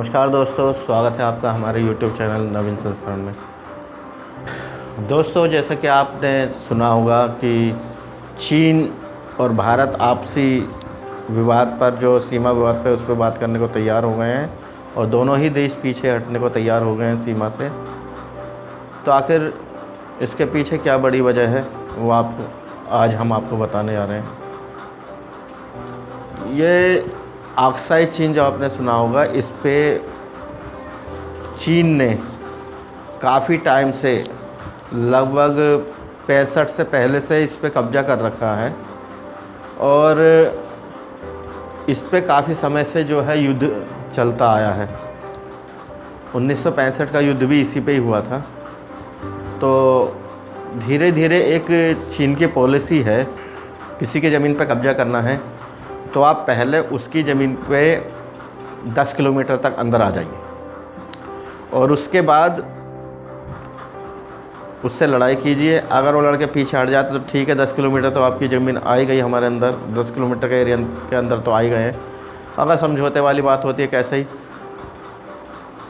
नमस्कार दोस्तों, स्वागत है आपका हमारे YouTube चैनल नवीन संस्करण में। दोस्तों, जैसा कि आपने सुना होगा कि चीन और भारत आपसी विवाद पर, जो सीमा विवाद पर, उस पर बात करने को तैयार हो गए हैं और दोनों ही देश पीछे हटने को तैयार हो गए हैं सीमा से। तो आखिर इसके पीछे क्या बड़ी वजह है, वो आज हम आपको बताने जा रहे हैं। ये आक्साई चीन जो आपने सुना होगा, इस पे चीन ने काफ़ी टाइम से, लगभग 65 से पहले से इस पे कब्जा कर रखा है और इस पे काफ़ी समय से जो है युद्ध चलता आया है। 1965 का युद्ध भी इसी पे ही हुआ था। तो धीरे धीरे एक चीन की पॉलिसी है, किसी की ज़मीन पे कब्जा करना है तो आप पहले उसकी ज़मीन पे 10 किलोमीटर तक अंदर आ जाइए और उसके बाद उससे लड़ाई कीजिए। अगर वो लड़के पीछे हट जाते तो ठीक है, 10 किलोमीटर तो आपकी ज़मीन आ ही गई हमारे अंदर, 10 किलोमीटर के एरिया के अंदर तो आ ही गए हैं। अगर समझौते वाली बात होती है, कैसे ही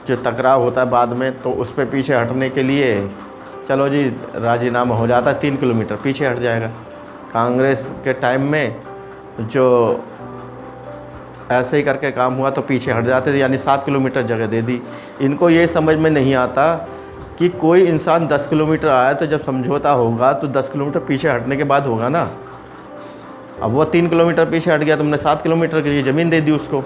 जो टकराव होता है बाद में, तो उस पर पीछे हटने के लिए चलो जी राजीनामा हो जाता है, 3 किलोमीटर पीछे हट जाएगा। कांग्रेस के टाइम में जो ऐसे ही करके काम हुआ तो पीछे हट जाते थे, यानी 7 किलोमीटर जगह दे दी। इनको ये समझ में नहीं आता कि कोई इंसान 10 किलोमीटर आया तो जब समझौता होगा तो 10 किलोमीटर पीछे हटने के बाद होगा ना। अब वो 3 किलोमीटर पीछे हट गया, तुमने 7 किलोमीटर की ज़मीन दे दी उसको।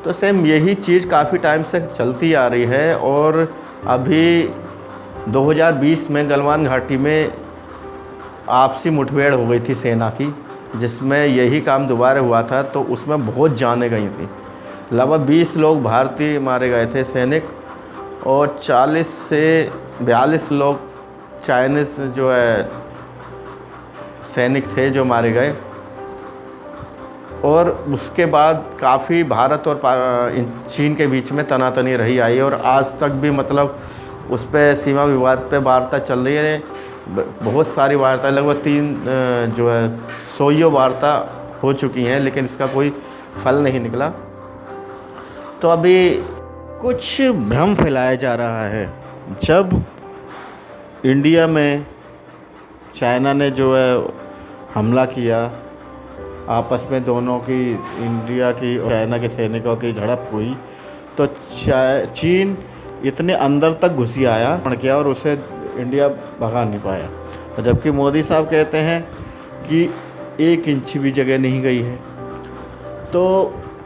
तो सेम यही चीज़ काफ़ी टाइम से चलती आ रही है और अभी 2020 में गलवान घाटी में आपसी मुठभेड़ हो गई थी सेना की, जिसमें यही काम दोबारा हुआ था। तो उसमें बहुत जानें गई थी, लगभग 20 लोग भारतीय मारे गए थे सैनिक और 40 से 42 लोग चाइनीज़ जो है सैनिक थे जो मारे गए। और उसके बाद काफ़ी भारत और चीन के बीच में तनातनी रही आई और आज तक भी मतलब उस पर सीमा विवाद पे वार्ता चल रही है। बहुत सारी वार्ता, लगभग 3 जो है सोइयों वार्ता हो चुकी हैं, लेकिन इसका कोई फल नहीं निकला। तो अभी कुछ भ्रम फैलाया जा रहा है। जब इंडिया में चाइना ने जो है हमला किया, आपस में दोनों की, इंडिया की और चाइना के सैनिकों की झड़प हुई, तो चीन इतने अंदर तक घुसी आया किया और उसे इंडिया भगा नहीं पाया। और जबकि मोदी साहब कहते हैं कि 1 इंच भी जगह नहीं गई है। तो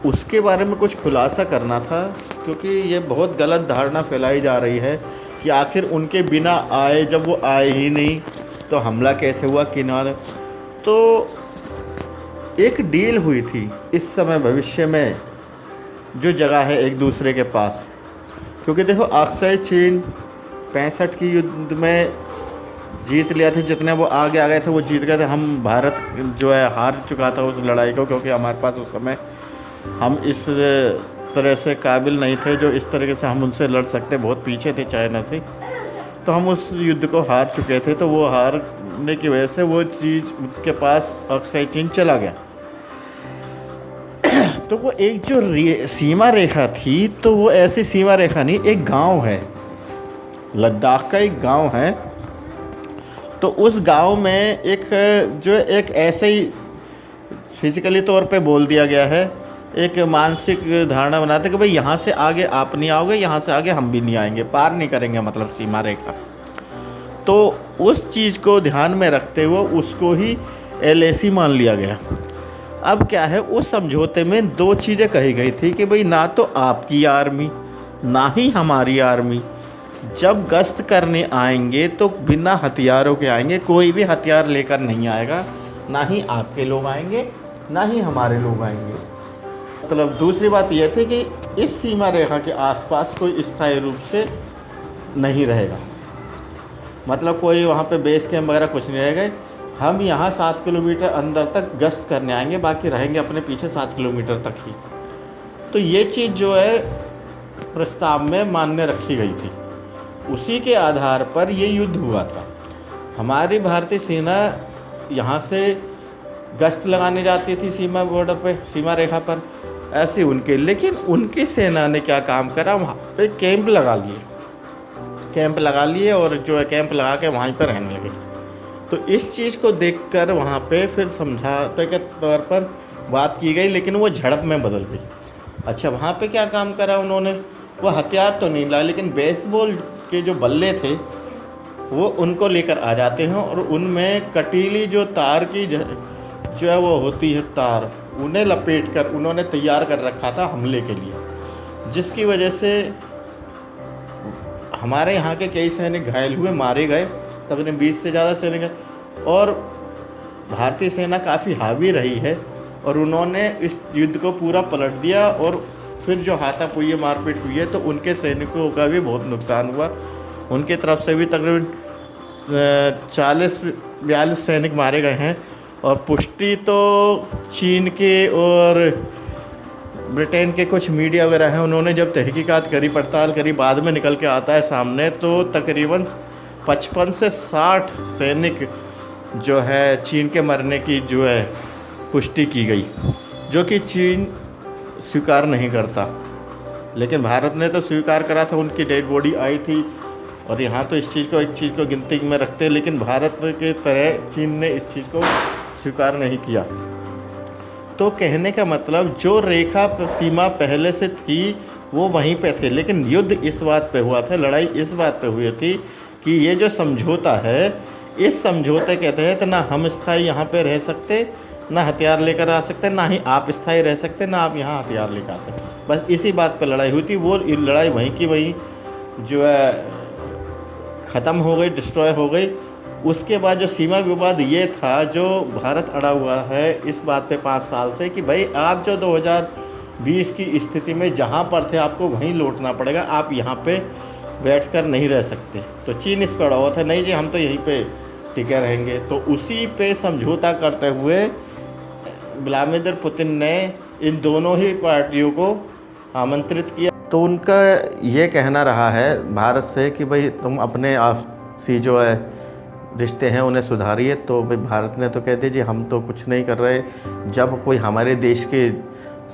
उसके बारे में कुछ खुलासा करना था, क्योंकि ये बहुत गलत धारणा फैलाई जा रही है कि आखिर उनके बिना आए, जब वो आए ही नहीं तो हमला कैसे हुआ किनारे। तो एक डील हुई थी इस समय भविष्य में जो जगह है एक दूसरे के पास, क्योंकि देखो आक्साई चीन 65 की युद्ध में जीत लिया था, जितने वो आगे आ गए थे वो जीत गए थे। हम भारत जो है हार चुका था उस लड़ाई को, क्योंकि हमारे पास उस समय हम इस तरह से काबिल नहीं थे जो इस तरीके से हम उनसे लड़ सकते, बहुत पीछे थे चाइना से। तो हम उस युद्ध को हार चुके थे, तो वो हारने की वजह से वो चीज़ उनके पास आक्साई चीन चला गया। तो वो एक जो सीमा रेखा थी, तो वो ऐसी सीमा रेखा नहीं, एक गांव है, लद्दाख का एक गांव है। तो उस गांव में एक ऐसे ही फिजिकली तौर पे बोल दिया गया है, एक मानसिक धारणा बनाते कि भाई यहाँ से आगे आप नहीं आओगे, यहाँ से आगे हम भी नहीं आएंगे, पार नहीं करेंगे, मतलब सीमा रेखा। तो उस चीज़ को ध्यान में रखते हुए उसको ही LAC मान लिया गया। अब क्या है, उस समझौते में 2 चीज़ें कही गई थी कि भाई ना तो आपकी आर्मी ना ही हमारी आर्मी जब गश्त करने आएंगे तो बिना हथियारों के आएंगे, कोई भी हथियार लेकर नहीं आएगा, ना ही आपके लोग आएंगे ना ही हमारे लोग आएंगे। मतलब दूसरी बात यह थी कि इस सीमा रेखा के आसपास कोई स्थायी रूप से नहीं रहेगा, मतलब कोई वहाँ पे बेस कैंप वगैरह कुछ नहीं रहेगा। हम यहाँ 7 किलोमीटर अंदर तक गश्त करने आएंगे, बाकी रहेंगे अपने पीछे 7 किलोमीटर तक ही। तो ये चीज़ जो है प्रस्ताव में मान्य रखी गई थी, उसी के आधार पर ये युद्ध हुआ था। हमारी भारतीय सेना यहाँ से गश्त लगाने जाती थी सीमा बॉर्डर पे, सीमा रेखा पर, ऐसी उनके, लेकिन उनकी सेना ने क्या काम करा, वहाँ पे कैंप लगा लिए और जो है कैंप लगा के वहीं पर रहने लगे। तो इस चीज़ को देखकर वहाँ पे फिर समझौते के तौर पर बात की गई, लेकिन वो झड़प में बदल गई। अच्छा, वहाँ पे क्या काम करा उन्होंने, वो हथियार तो नहीं लाए, लेकिन बेसबॉल के जो बल्ले थे वो उनको लेकर आ जाते हैं, और उनमें कटीली जो तार की जो है वो होती है तार, उन्हें लपेट कर उन्होंने तैयार कर रखा था हमले के लिए, जिसकी वजह से हमारे यहाँ के कई सैनिक घायल हुए, मारे गए, तकरीबन 20 से ज़्यादा सैनिक। और भारतीय सेना काफ़ी हावी रही है, और उन्होंने इस युद्ध को पूरा पलट दिया, और फिर जो हाथापाई मारपीट हुई है तो उनके सैनिकों का भी बहुत नुकसान हुआ। उनके तरफ से भी तकरीबन 40-42 सैनिक मारे गए हैं। और पुष्टि तो चीन के और ब्रिटेन के कुछ मीडिया वगैरह हैं, उन्होंने जब तहकीकात करी, पड़ताल करी, बाद में निकल के आता है सामने, तो तकरीबन 55 से 60 सैनिक जो है चीन के मरने की जो है पुष्टि की गई, जो कि चीन स्वीकार नहीं करता। लेकिन भारत ने तो स्वीकार करा था, उनकी डेड बॉडी आई थी, और यहाँ तो इस चीज़ को गिनती में रखते, लेकिन भारत के तरह चीन ने इस चीज़ को स्वीकार नहीं किया। तो कहने का मतलब जो रेखा सीमा पहले से थी वो वहीं पे थे, लेकिन युद्ध इस बात पे हुआ था, लड़ाई इस बात पे हुई थी कि ये जो समझौता है, इस समझौते के तहत ना हम स्थायी यहाँ पे रह सकते, ना हथियार लेकर आ सकते, ना ही आप स्थायी रह सकते, ना आप यहाँ हथियार लेकर आते। बस इसी बात पे लड़ाई हुई थी। वो लड़ाई वहीं की वहीं जो है ख़त्म हो गई, डिस्ट्रॉय हो गई। उसके बाद जो सीमा विवाद ये था, जो भारत अड़ा हुआ है इस बात पे 5 साल से कि भाई आप जो 2020 की स्थिति में जहाँ पर थे आपको वहीं लौटना पड़ेगा, आप यहाँ पे बैठकर नहीं रह सकते। तो चीन इस पर अड़ा हुआ था, नहीं जी हम तो यहीं पे टिके रहेंगे। तो उसी पे समझौता करते हुए व्लादिमीर पुतिन ने इन दोनों ही पार्टियों को आमंत्रित किया। तो उनका ये कहना रहा है भारत से कि भाई तुम अपने आपसी जो है रिश्ते हैं उन्हें सुधारिए। तो भाई भारत ने तो कह दिया जी हम तो कुछ नहीं कर रहे, जब कोई हमारे देश की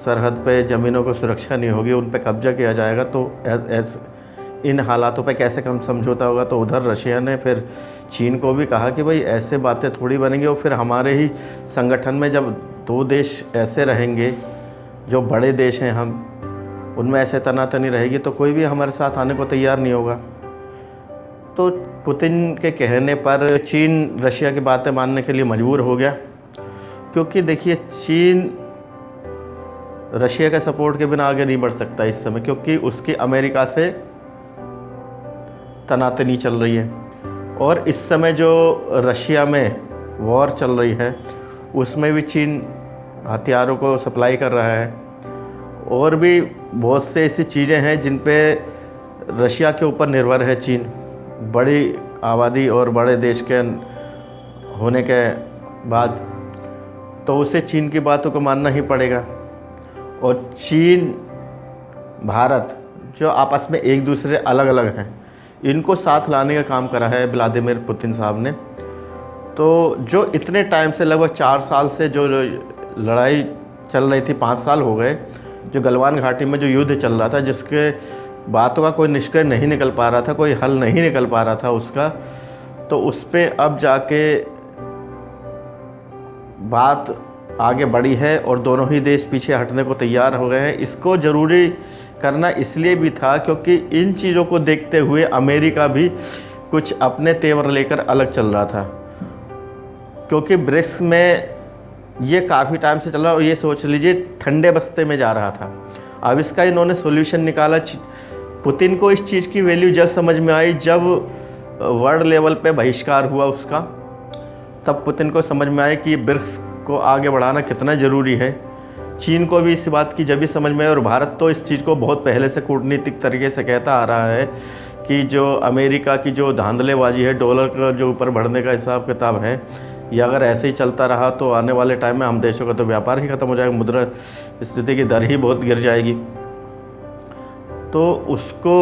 सरहद पे ज़मीनों को सुरक्षा नहीं होगी, उन पे कब्जा किया जाएगा, तो इन हालातों पे कैसे कम समझौता होगा। तो उधर रशिया ने फिर चीन को भी कहा कि भाई ऐसे बातें थोड़ी बनेंगी, और फिर हमारे ही संगठन में जब 2 देश ऐसे रहेंगे जो बड़े देश हैं, हम उनमें ऐसे तनातनी रहेगी तो कोई भी हमारे साथ आने को तैयार नहीं होगा। तो पुतिन के कहने पर चीन रशिया की बातें मानने के लिए मजबूर हो गया, क्योंकि देखिए चीन रशिया के सपोर्ट के बिना आगे नहीं बढ़ सकता इस समय, क्योंकि उसकी अमेरिका से तनातनी चल रही है। और इस समय जो रशिया में वॉर चल रही है उसमें भी चीन हथियारों को सप्लाई कर रहा है, और भी बहुत से ऐसी चीज़ें हैं जिन पे रशिया के ऊपर निर्भर है चीन। बड़ी आबादी और बड़े देश के होने के बाद तो उसे चीन की बातों को मानना ही पड़ेगा। और चीन भारत जो आपस में एक दूसरे अलग अलग हैं, इनको साथ लाने का काम करा है व्लादिमीर पुतिन साहब ने। तो जो इतने टाइम से लगभग 4 साल से जो लड़ाई चल रही थी, 5 साल हो गए, जो गलवान घाटी में जो युद्ध चल रहा था, जिसके बातों का कोई निष्कर्ष नहीं निकल पा रहा था, कोई हल नहीं निकल पा रहा था उसका, तो उस पर अब जाके बात आगे बढ़ी है और दोनों ही देश पीछे हटने को तैयार हो गए हैं। इसको ज़रूरी करना इसलिए भी था क्योंकि इन चीज़ों को देखते हुए अमेरिका भी कुछ अपने तेवर लेकर अलग चल रहा था, क्योंकि ब्रिक्स में ये काफ़ी टाइम से चल रहा और ये सोच लीजिए ठंडे बस्ते में जा रहा था। अब इसका इन्होंने सॉल्यूशन निकाला। पुतिन को इस चीज़ की वैल्यू जब समझ में आई, जब वर्ल्ड लेवल पे बहिष्कार हुआ उसका, तब पुतिन को समझ में आया कि ब्रिक्स को आगे बढ़ाना कितना ज़रूरी है। चीन को भी इस बात की जब भी समझ में आई, और भारत तो इस चीज़ को बहुत पहले से कूटनीतिक तरीके से कहता आ रहा है कि जो अमेरिका की जो धांधलेबाजी है, डॉलर का जो ऊपर बढ़ने का हिसाब किताब है, ये अगर ऐसे ही चलता रहा तो आने वाले टाइम में हम देशों का तो व्यापार ही ख़त्म हो जाएगा, मुद्रा स्थिति की दर ही बहुत गिर जाएगी। तो उसको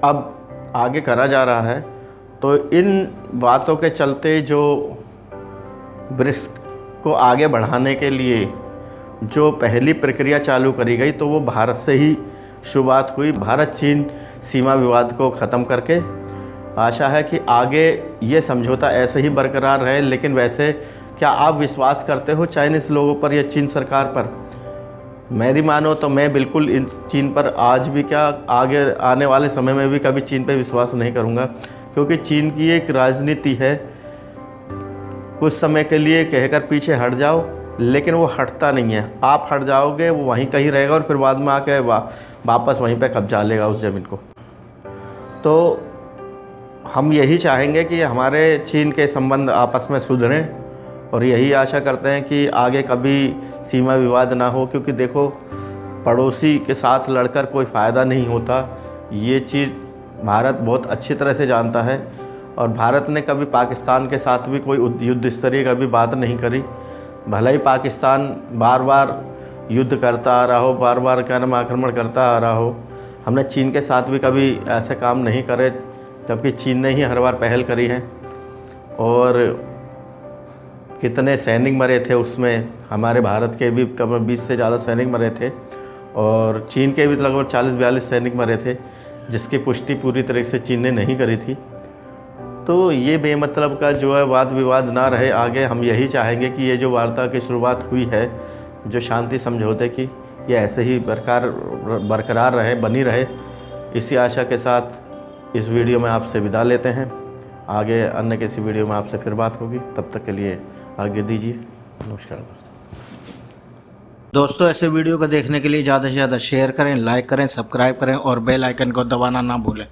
अब आगे करा जा रहा है। तो इन बातों के चलते जो ब्रिक्स को आगे बढ़ाने के लिए जो पहली प्रक्रिया चालू करी गई तो वो भारत से ही शुरुआत हुई, भारत चीन सीमा विवाद को ख़त्म करके। आशा है कि आगे ये समझौता ऐसे ही बरकरार रहे। लेकिन वैसे क्या आप विश्वास करते हो चाइनीज़ लोगों पर या चीन सरकार पर? मेरी मानो तो मैं बिल्कुल इन चीन पर आज भी क्या, आगे आने वाले समय में भी कभी चीन पर विश्वास नहीं करूँगा, क्योंकि चीन की एक राजनीति है, कुछ समय के लिए कहकर पीछे हट जाओ, लेकिन वो हटता नहीं है। आप हट जाओगे वो वहीं कहीं रहेगा और फिर बाद में आके वापस वहीं पे कब्जा लेगा उस ज़मीन को। तो हम यही चाहेंगे कि हमारे चीन के संबंध आपस में सुधरें और यही आशा करते हैं कि आगे कभी सीमा विवाद ना हो, क्योंकि देखो पड़ोसी के साथ लड़कर कोई फ़ायदा नहीं होता। ये चीज़ भारत बहुत अच्छी तरह से जानता है और भारत ने कभी पाकिस्तान के साथ भी कोई युद्ध स्तरीय कभी बात नहीं करी। भले ही पाकिस्तान बार बार युद्ध करता आ रहा हो, बार बार क्या नाम आक्रमण करता आ रहा हो, हमने चीन के साथ भी कभी ऐसे काम नहीं करे, जबकि चीन ने ही हर बार पहल करी है। और कितने सैनिक मरे थे उसमें, हमारे भारत के भी कम 20 से ज़्यादा सैनिक मरे थे और चीन के भी लगभग 40-42 सैनिक मरे थे, जिसकी पुष्टि पूरी तरह से चीन ने नहीं करी थी। तो ये बेमतलब का जो है वाद विवाद ना रहे आगे। हम यही चाहेंगे कि ये जो वार्ता की शुरुआत हुई है, जो शांति समझौते की, ये ऐसे ही बरकरार रहे, बनी रहे। इसी आशा के साथ इस वीडियो में आपसे विदा लेते हैं। आगे अन्य किसी वीडियो में आपसे फिर बात होगी, तब तक के लिए आगे दीजिए। नमस्कार दोस्तों, ऐसे वीडियो को देखने के लिए ज़्यादा से ज़्यादा शेयर करें, लाइक करें, सब्सक्राइब करें और बेल आइकन को दबाना ना भूलें।